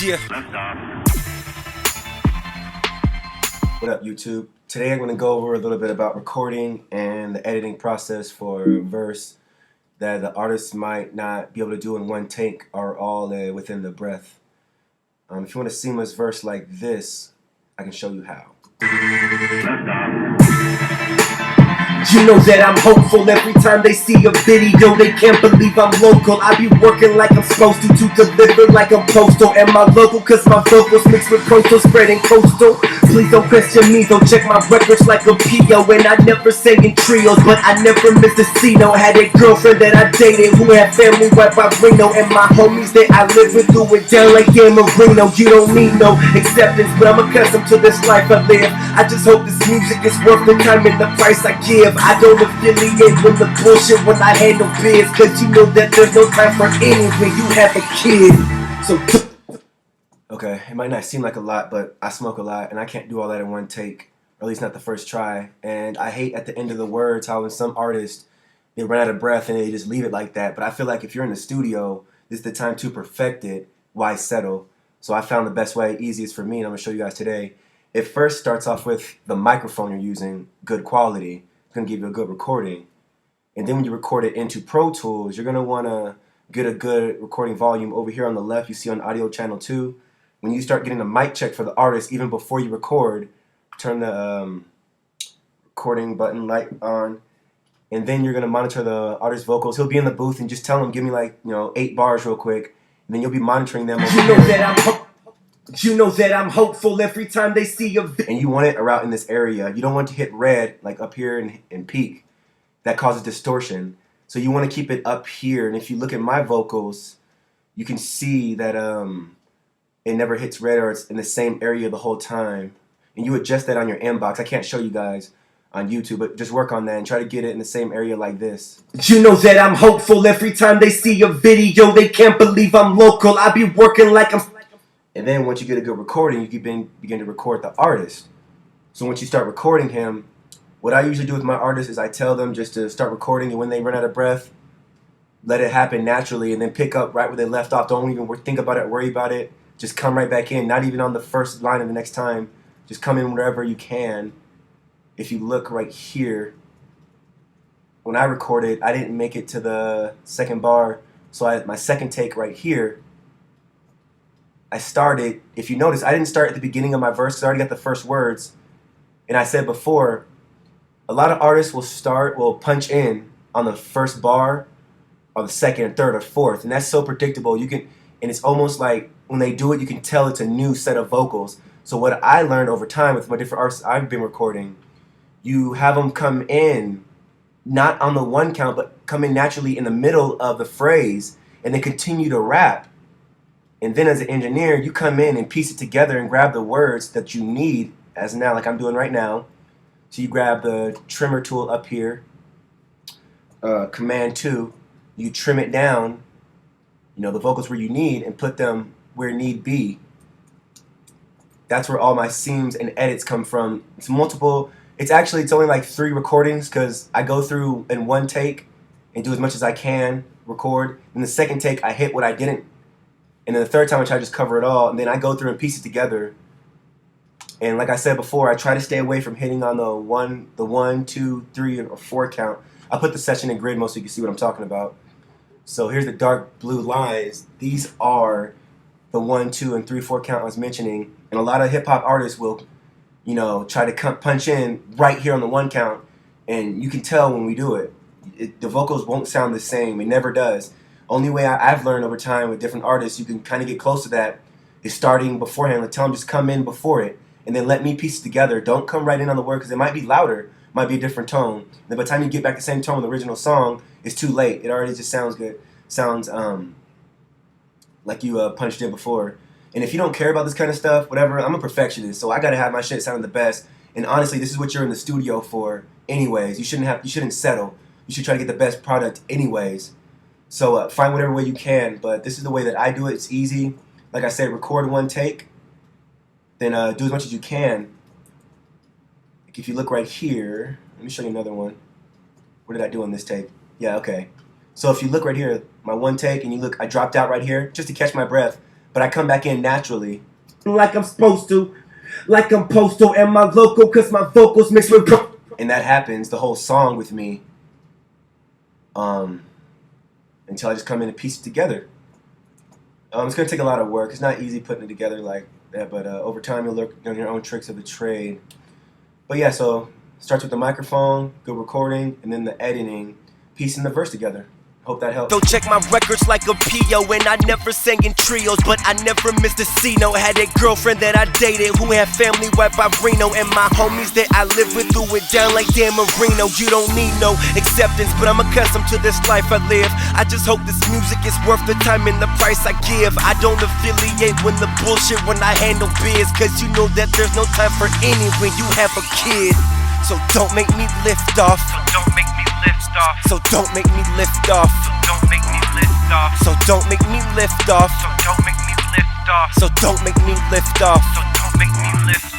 Yeah. What up, YouTube? Today I'm going to go over a little bit about recording and the editing process for a verse that the artist might not be able to do in one take or all within the breath. If you want a seamless verse like this, I can show you how. You know that I'm hopeful every time they see a video. They can't believe I'm local. I be working like I'm supposed to deliver like I'm postal. Am I local? Cause my vocals mixed with proto spreading coastal. Please don't question me, though. Check my records like a PO. And I never sang in trios, but I never missed a C-no. Had a girlfriend that I dated who had family right by Reno. And my homies that I live with do it down like San Marino. You don't need no acceptance, but I'm accustomed to this life I live. I just hope this music is worth the time and the price I give. I don't affiliate with the bullshit when I handle biz, cause you know that there's no time for any when you have a kid. So Okay, it might not seem like a lot, but I smoke a lot and I can't do all that in one take, or at least not the first try. And I hate at the end of the words how in some artists they run out of breath and they just leave it like that. But I feel like if you're in the studio, this is the time to perfect it. Why settle? So I found the best way, easiest for me, and I'm gonna show you guys today. It first starts off with the microphone you're using, good quality. It's gonna give you a good recording. And then when you record it into Pro Tools, you're gonna wanna get a good recording volume. Over here on the left, you see on audio channel 2. When you start getting a mic check for the artist, even before you record, turn the recording button light on, and then you're gonna monitor the artist's vocals. He'll be in the booth and just tell him, give me like 8 bars real quick, and then you'll be monitoring them. You know that I'm hopeful every time they see a and you want it around in this area. You don't want to hit red like up here and peak. That causes distortion. So you want to keep it up here. And if you look at my vocals, you can see that it never hits red, or it's in the same area the whole time. And you adjust that on your inbox. I can't show you guys on YouTube, but just work on that and try to get it in the same area like this. You know that I'm hopeful every time they see a video. They can't believe I'm local. I be working like I'm... And then once you get a good recording, you can begin to record the artist. So once you start recording him, what I usually do with my artists is I tell them just to start recording, and when they run out of breath, let it happen naturally, and then pick up right where they left off. Don't even think about it, worry about it. Just come right back in, not even on the first line of the next time. Just come in wherever you can. If you look right here, when I recorded, I didn't make it to the second bar, so my second take right here, I started, if you notice, I didn't start at the beginning of my verse, I already got the first words. And I said before, a lot of artists will punch in on the first bar, or the second, third, or fourth, and that's so predictable. And it's almost like when they do it, you can tell it's a new set of vocals. So what I learned over time with my different artists I've been recording, you have them come in, not on the one count, but come in naturally in the middle of the phrase, and then continue to rap. And then as an engineer, you come in and piece it together and grab the words that you need, as now, like I'm doing right now. So you grab the trimmer tool up here, Command 2, you trim it down, the vocals where you need, and put them where need be. That's where all my seams and edits come from. It's multiple, it's only like 3 recordings, because I go through in one take and do as much as I can record. In the second take, I hit what I didn't. And then the third time I try to just cover it all, and then I go through and piece it together. And like I said before, I try to stay away from hitting on the 1, 2, 3, or 4 count. I put the session in grid mode so you can see what I'm talking about. So here's the dark blue lines. These are the 1, 2, and 3, 4 count I was mentioning. And a lot of hip hop artists will, try to punch in right here on the 1 count, and you can tell when we do it. The vocals won't sound the same. It never does. Only way I've learned over time with different artists, you can kind of get close to that, is starting beforehand. Like, tell them just come in before it, and then let me piece it together. Don't come right in on the word, because it might be louder, might be a different tone. Then by the time you get back the same tone with the original song, it's too late. It already just sounds good. Sounds like you punched in before. And if you don't care about this kind of stuff, whatever, I'm a perfectionist, so I gotta have my shit sounding the best. And honestly, this is what you're in the studio for, anyways. You shouldn't settle. You should try to get the best product, anyways. So find whatever way you can, but this is the way that I do it. It's easy. Like I said, record 1 take, then do as much as you can. Like if you look right here, let me show you another one. What did I do on this take? Yeah, okay. So if you look right here, my 1 take, and you look, I dropped out right here just to catch my breath. but I come back in naturally. Like I'm supposed to, like I'm postal and my local, cause my vocals mixed with And that happens the whole song with me, until I just come in and piece it together. It's gonna take a lot of work. It's not easy putting it together like that, but over time you'll learn your own tricks of the trade. But yeah, so starts with the microphone, good recording, and then the editing, piecing the verse together. Hope that helps. Don't check my records like a P.O. And I never sang in trios, but I never missed a C-no. Had a girlfriend that I dated who had family right by Reno, and my homies that I live with threw it down like Dan Marino. You don't need no acceptance, but I'm accustomed to this life I live. I just hope this music is worth the time and the price I give. I don't affiliate with the bullshit when I handle biz, cause you know that there's no time for any when you have a kid. So don't make me lift off. So don't make me lift off. So don't make me lift off. So don't make me lift off. So don't make me lift off. So don't make me lift off. So don't make me lift off. So don't make me lift off.